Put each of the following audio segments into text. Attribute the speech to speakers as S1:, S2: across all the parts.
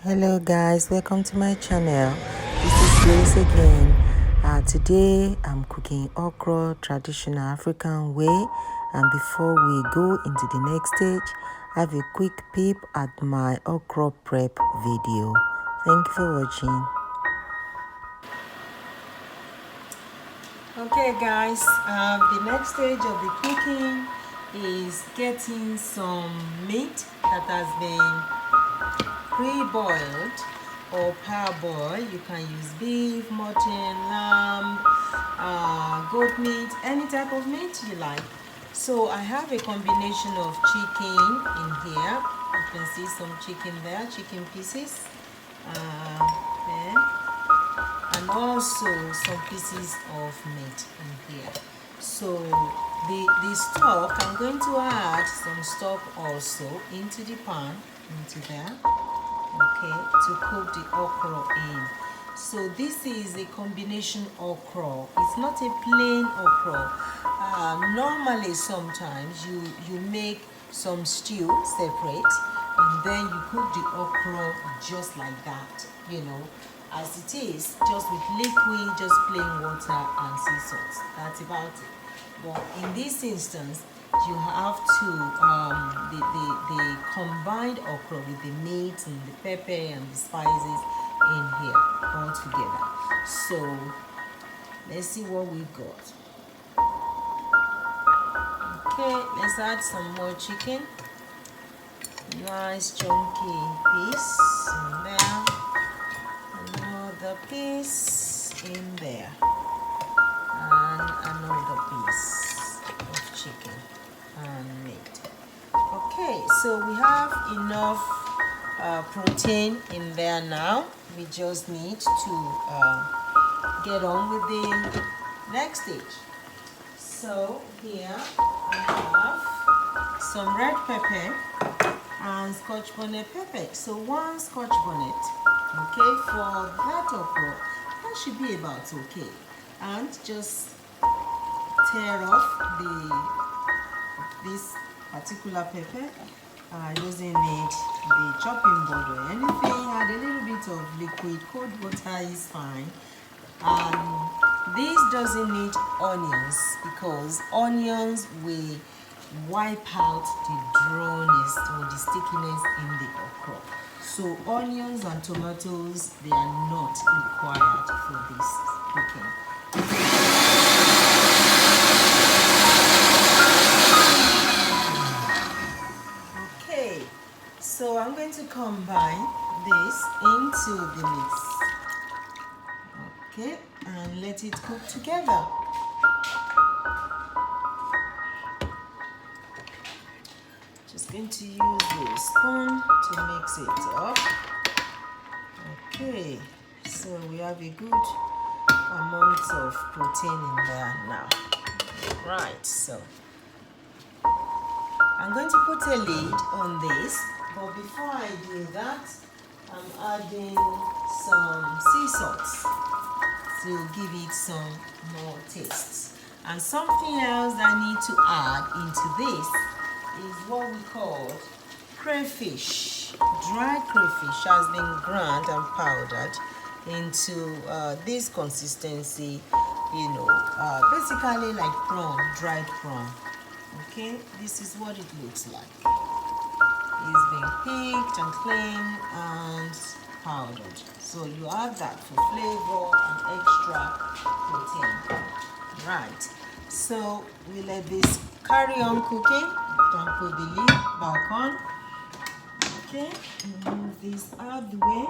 S1: Hello guys, welcome to my channel. This is Grace again. Today I'm cooking okra traditional African way, and before we go into the next stage, have a quick peep at my okra prep video. Thank you for watching. Okay guys, the next stage of the cooking is getting some meat that has been pre-boiled or parboiled. You can use beef, mutton, lamb, goat meat, any type of meat you like. So I have a combination of chicken in here. You can see some chicken there, chicken pieces, and also some pieces of meat in here. So the stock, I'm going to add some stock also into the pan, into there, okay, to cook the okra in. So this is a combination okra. It's not a plain okra. Normally sometimes you make some stew separate and then you cook the okra just like that, as it is, just with liquid, just plain water and sea salt. That's about it. But in this instance, you have to the combined okra with the meat and the pepper and the spices in here all together. So let's see what we got. Okay, let's add some more chicken. Nice chunky piece in there. Another piece in there. And another piece of chicken and meat. Okay, so we have enough protein in there now. We just need to get on with the next stage. So here I have some red pepper and scotch bonnet pepper. So one scotch bonnet, okay, for that okra, that should be about okay. And just tear off this particular pepper. It doesn't need the chopping board or anything. Add a little bit of liquid, cold water is fine. And this doesn't need onions because onions will wipe out the drawness or the stickiness in the okra. So onions and tomatoes, they are not required for this cooking. Okay, so I'm going to combine this into the mix. Okay, and let it cook together. Just going to use the spoon to mix it up. Okay, so we have a good amount of protein in there now. Right, so I'm going to put a lid on this, but before I do that, I'm adding some sea salt to give it some more taste. And something else I need to add into this is what we call crayfish. Dried crayfish has been ground and powdered into this consistency, basically like prawn, dried prawn. Okay, this is what it looks like. It's been picked and cleaned and powdered. So you add that for flavor and extra protein. Right, so we let this carry on cooking. Don't put the lid back on. Okay, move this out of the way.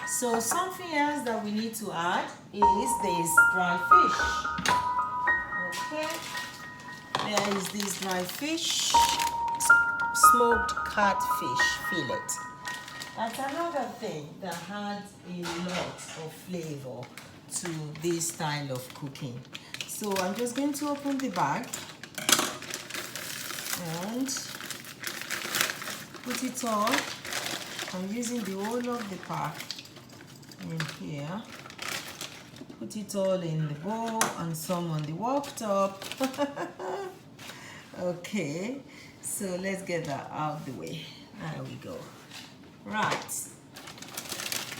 S1: So something else that we need to add is this dry fish. Okay, there is this dry fish, smoked catfish fillet. That's another thing that adds a lot of flavor to this style of cooking. So I'm just going to open the bag and put it all. I'm using the whole of the pack in here. Put it all in the bowl and some on the worktop. Okay, so let's get that out of the way. There we go. Right.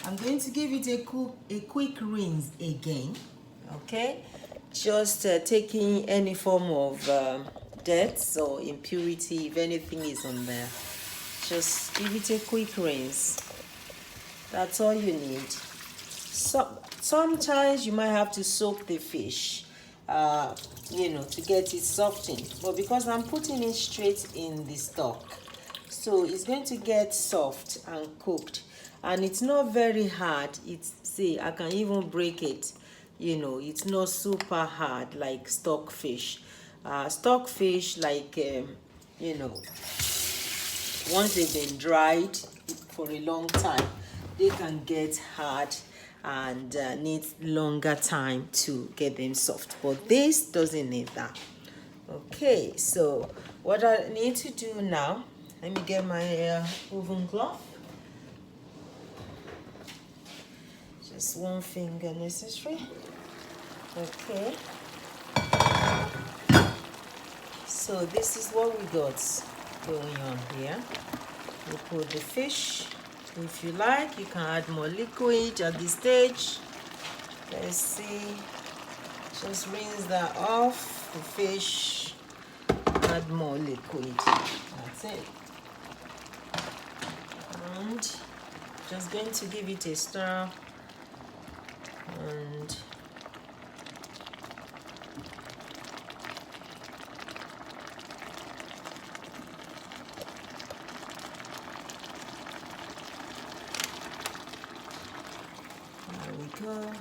S1: I'm going to give it a quick rinse again. Okay. Just taking any form of dirt or impurity, if anything is on there. Just give it a quick rinse. That's all you need. Sometimes you might have to soak the fish, to get it softened. But because I'm putting it straight in the stock, so it's going to get soft and cooked. And it's not very hard. See, I can even break it. It's not super hard like stockfish. Stockfish, like, once they've been dried for a long time, they can get hard and need longer time to get them soft. But this doesn't need that. Okay, so what I need to do now, let me get my oven glove. Just one finger necessary. Okay. So this is what we got going on here. We put the fish. If you like, you can add more liquid at this stage. Let's see. Just rinse that off the fish. Add more liquid. That's it. And just going to give it a stir. And there we go.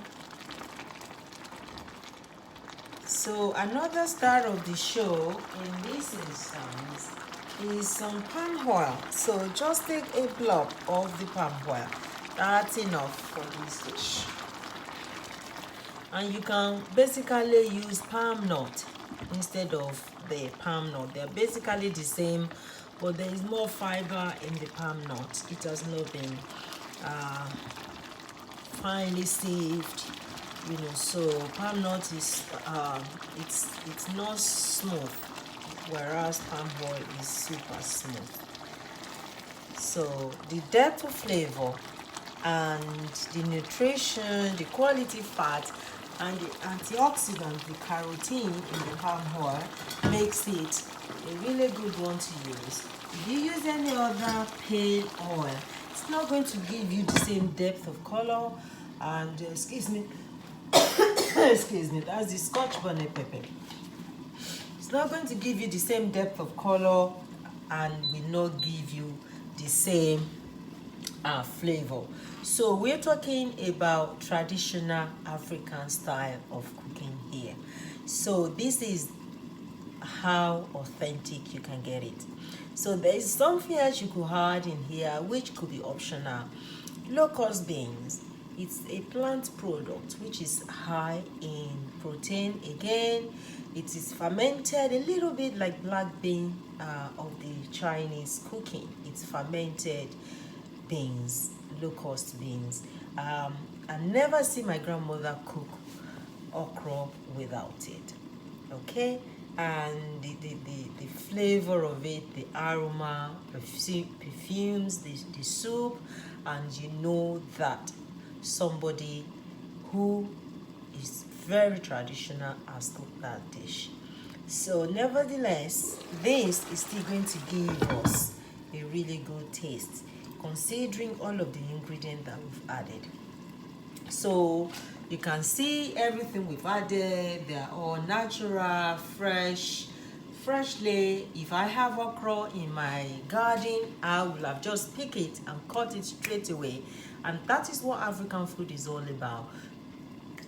S1: So another star of the show in this instance is some palm oil. So just take a blob of the palm oil. That's enough for this dish. And you can basically use palm nut instead of the palm nut. They're basically the same, but there is more fiber in the palm nut. It has not been finely sieved, so palm nut is it's not smooth, whereas palm oil is super smooth. So the depth of flavor and the nutrition, the quality fat, and the antioxidant, the carotene in the palm oil makes it a really good one to use. If you use any other pale oil, it's not going to give you the same depth of color. And excuse me, excuse me, that's the Scotch bonnet pepper. It's not going to give you the same depth of color and will not give you the same flavor. So we're talking about traditional African style of cooking here. So this is how authentic you can get it. So there is something else you could add in here which could be optional. Locust beans. It's a plant product which is high in protein. Again, it is fermented a little bit like black bean of the Chinese cooking. It's fermented beans, locust beans. I never see my grandmother cook okra without it. Okay, and the flavor of it, the aroma, perfumes the soup, and you know that somebody who is very traditional has cooked that dish. So nevertheless, this is still going to give us a really good taste considering all of the ingredients that we've added. So you can see everything we've added, they're all natural, freshly. If I have okra in my garden, I will have just pick it and cut it straight away. And that is what African food is all about.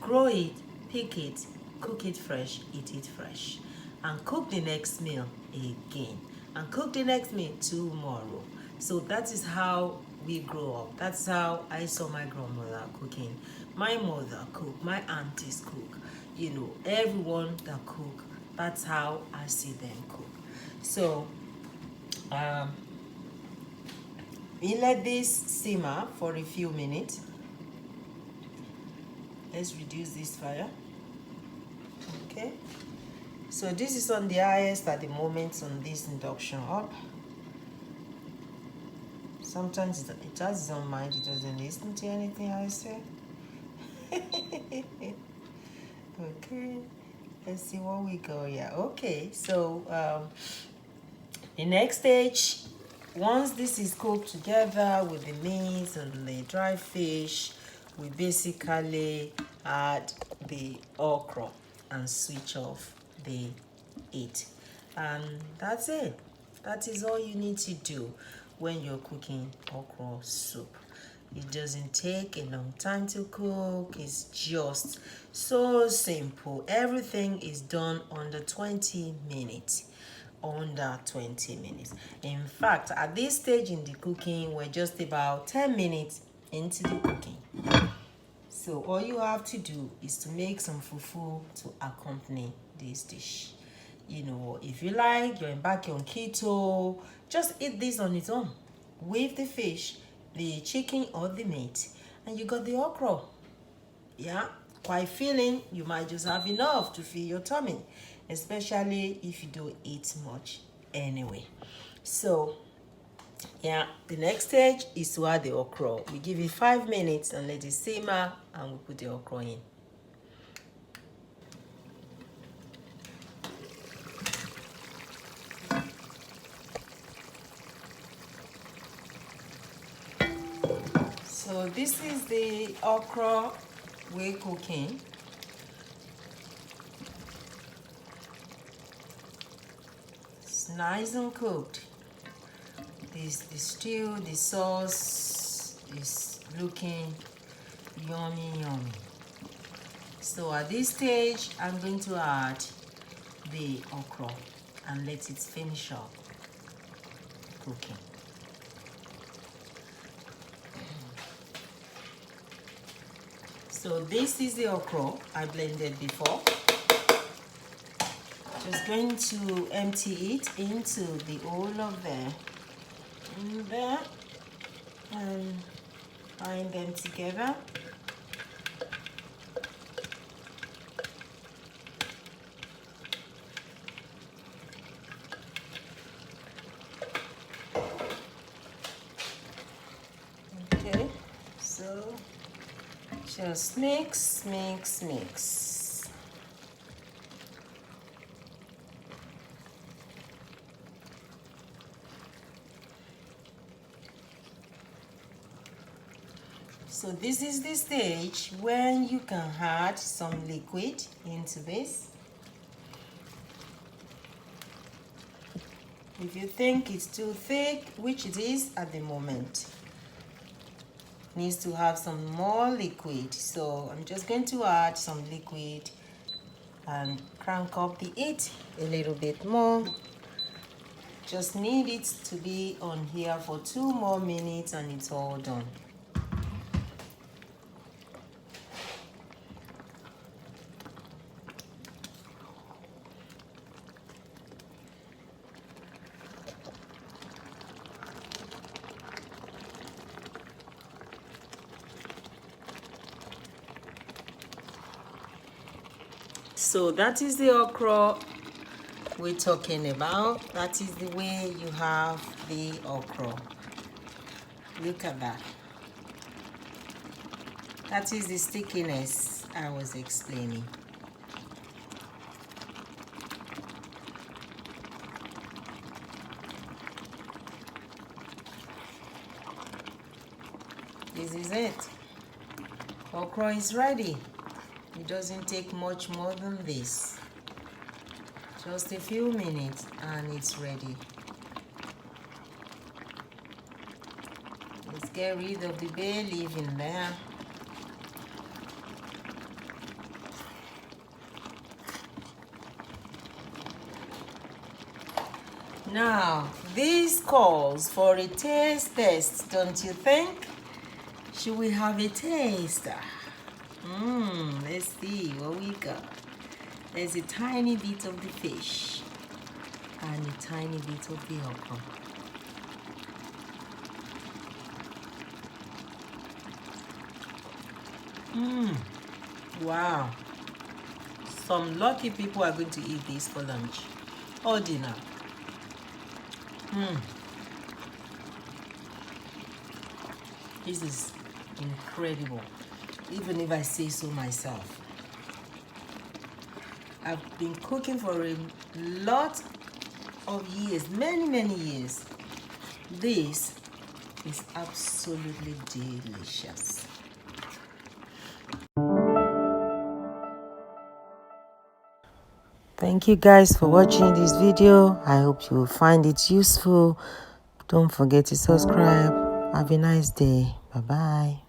S1: Grow it, pick it, cook it fresh, eat it fresh, and cook the next meal again, and cook the next meal tomorrow. So that is how we grow up. That's how I saw my grandmother cooking, my mother cook, my aunties cook, everyone that cook. That's how I see them cook. So we let this simmer for a few minutes. Let's reduce this fire. Okay, so this is on the highest at the moment on this induction hob. Sometimes it has its own mind. It doesn't listen to anything I say. Okay, let's see what we go. Yeah, okay. So the next stage, once this is cooked together with the meat and the dry fish, we basically add the okra and switch off the heat, and that's it. That is all you need to do when you're cooking okra soup. It doesn't take a long time to cook. It's just so simple. Everything is done under 20 minutes. Under 20 minutes. In fact, at this stage in the cooking, we're just about 10 minutes into the cooking. So all you have to do is to make some fufu to accompany this dish. You know, if you like, you're embarking on keto, just eat this on its own with the fish, the chicken or the meat, and you got the okra. Yeah, quite filling. You might just have enough to fill your tummy, especially if you don't eat much anyway. So yeah, the next stage is to add the okra. We give it 5 minutes and let it simmer, and we put the okra in. So this is the okra we're cooking. It's nice and cooked. The stew, the sauce is looking yummy. So at this stage, I'm going to add the okra and let it finish up cooking. So this is the okra I blended before. Just going to empty it into the whole of there, in there, and bind them together. Okay, so just mix, mix, mix. So this is the stage when you can add some liquid into this. If you think it's too thick, which it is at the moment, needs to have some more liquid. So I'm just going to add some liquid and crank up the heat a little bit more. Just need it to be on here for 2 more minutes and it's all done. So that is the okra we're talking about. That is the way you have the okra. Look at that. That is the stickiness I was explaining. This is it. Okra is ready. It doesn't take much more than this. Just a few minutes and it's ready. Let's get rid of the bay leaf in there. Now, this calls for a taste test, don't you think? Should we have a taste? Let's see what we got. There's a tiny bit of the fish and a tiny bit of the okra. Wow. Some lucky people are going to eat this for lunch or dinner. This is incredible, even if I say so myself. I've been cooking for a lot of years, many years. This is absolutely delicious. Thank you guys for watching this video. I hope you will find it useful. Don't forget to subscribe. Have a nice day. Bye bye.